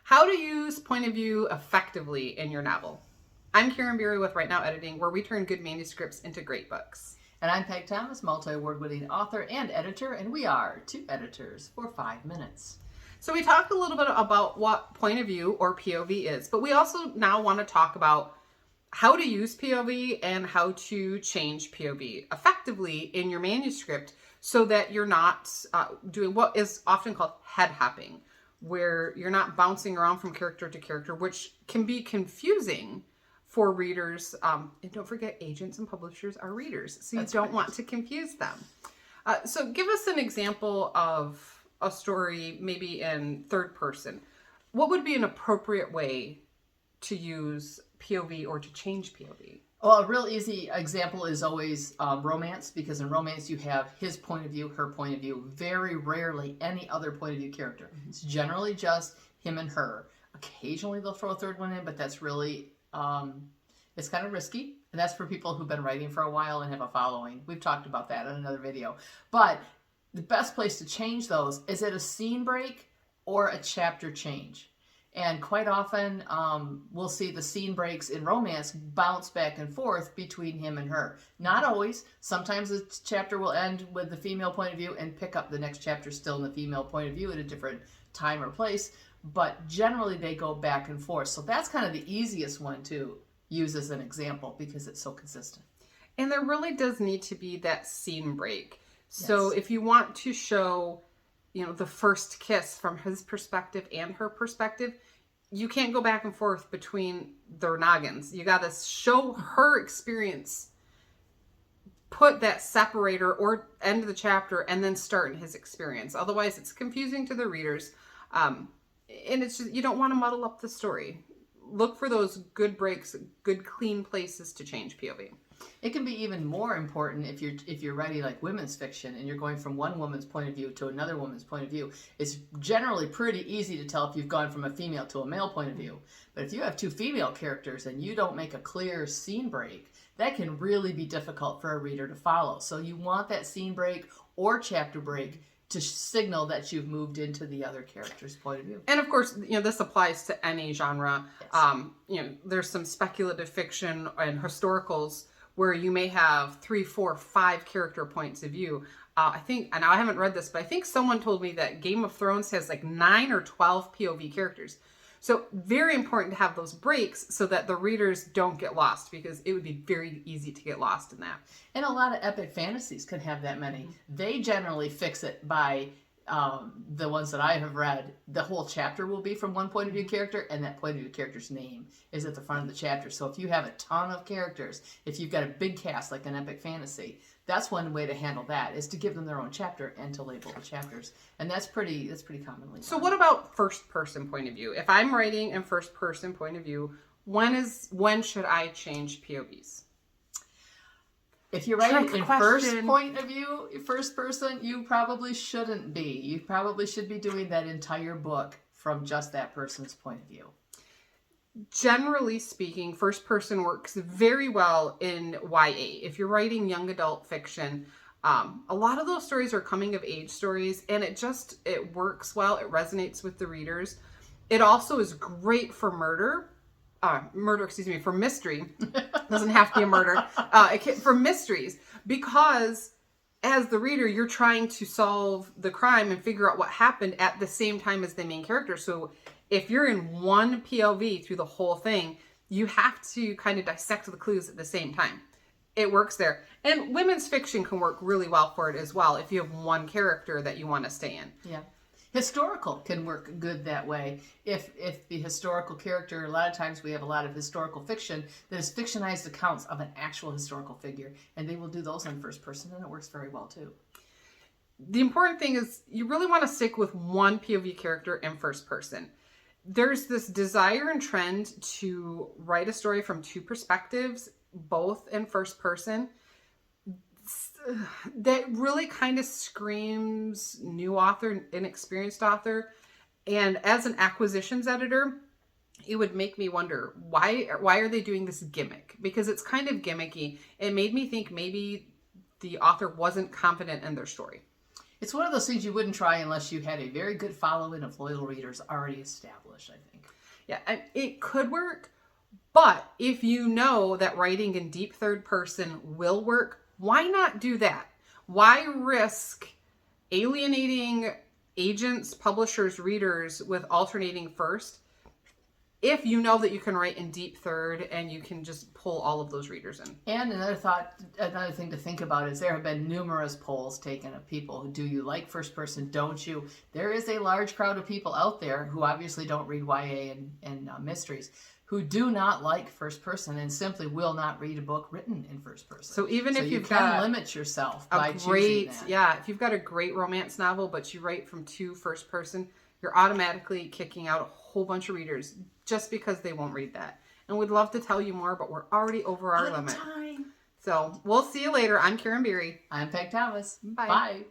How to use point of view effectively in your novel. I'm Karen Beery with Right Now Editing, where we turn good manuscripts into great books. And I'm Peg Thomas, multi-award winning author and editor, and we are two editors for 5 minutes. So we talked a little bit about what point of view or POV is, but we also now want to talk about how to use POV and how to change POV effectively in your manuscript so that you're not doing what is often called head hopping, where you're not bouncing around from character to character, which can be confusing for readers. And don't forget, agents and publishers are readers, so you don't want to confuse them. So give us an example of a story, maybe in third person. What would be an appropriate way to use POV or to change POV? Well, a real easy example is always romance, because in romance you have his point of view, her point of view, very rarely any other point of view character. It's generally just him and her. Occasionally they'll throw a third one in, but that's really, it's kind of risky. And that's for people who've been writing for a while and have a following. We've talked about that in another video. But the best place to change those is at a scene break or a chapter change. And quite often, we'll see the scene breaks in romance bounce back and forth between him and her. Not always. Sometimes the chapter will end with the female point of view and pick up the next chapter still in the female point of view at a different time or place. But generally, they go back and forth. So that's kind of the easiest one to use as an example because it's so consistent. And there really does need to be that scene break. So if you want to show, the first kiss from his perspective and her perspective, you can't go back and forth between their noggins. You got to show her experience, put that separator or end of the chapter, and then start in his experience. Otherwise, it's confusing to the readers. And it's just, you don't want to muddle up the story. Look for those good breaks, good clean places to change POV. It can be even more important if you're writing like women's fiction and you're going from one woman's point of view to another woman's point of view. It's generally pretty easy to tell if you've gone from a female to a male point of view. But if you have two female characters and you don't make a clear scene break, that can really be difficult for a reader to follow. So you want that scene break or chapter break to signal that you've moved into the other character's point of view. And of course, this applies to any genre. Yes. There's some speculative fiction and historicals where you may have 3, 4, 5 character points of view. I think, and I haven't read this, but I think someone told me that Game of Thrones has like 9 or 12 POV characters. So very important to have those breaks so that the readers don't get lost, because it would be very easy to get lost in that. And a lot of epic fantasies can have that many. They generally fix it by the ones that I have read. The whole chapter will be from one point of view character, and that point of view character's name is at the front of the chapter. So if you have a ton of characters, if you've got a big cast like an epic fantasy, that's one way to handle that, is to give them their own chapter and to label the chapters. And that's pretty commonly done. So what about first person point of view? If I'm writing in first person point of view, when should I change POVs? If you're writing in first point of view, first person, you probably shouldn't be. You probably should be doing that entire book from just that person's point of view. Generally speaking, first person works very well in YA. If you're writing young adult fiction, a lot of those stories are coming of age stories, and it works well. It resonates with the readers. It also is great for for mystery. Doesn't have to be a murder. For mysteries, because as the reader, you're trying to solve the crime and figure out what happened at the same time as the main character. So if you're in one POV through the whole thing, you have to kind of dissect the clues at the same time. It works there. And women's fiction can work really well for it as well if you have one character that you want to stay in. Yeah. Historical can work good that way. If the historical character, a lot of times we have a lot of historical fiction that is fictionized accounts of an actual historical figure, and they will do those in first person, and it works very well too. The important thing is you really want to stick with one POV character in first person. There's this desire and trend to write a story from two perspectives, both in first person. That really kind of screams new author, inexperienced author. And as an acquisitions editor, it would make me wonder, why are they doing this gimmick? Because it's kind of gimmicky. It made me think maybe the author wasn't confident in their story. It's one of those things you wouldn't try unless you had a very good following of loyal readers already established, I think. Yeah, it could work, but if you know that writing in deep third person will work, why not do that? Why risk alienating agents, publishers, readers with alternating first if you know that you can write in deep third and you can just pull all of those readers in? And another thing to think about is there have been numerous polls taken of people who, do you like first person, don't you? There is a large crowd of people out there who obviously don't read YA and mysteries, who do not like first person and simply will not read a book written in first person. So even if you you've can got limit yourself by a choosing great, that. yeah, if you've got a great romance novel, but you write from 2 first person, you're automatically kicking out a whole bunch of readers just because they won't read that. And we'd love to tell you more, but we're already over our limit. Time. So we'll see you later. I'm Karen Beery. I'm Peg Thomas. Bye. Bye.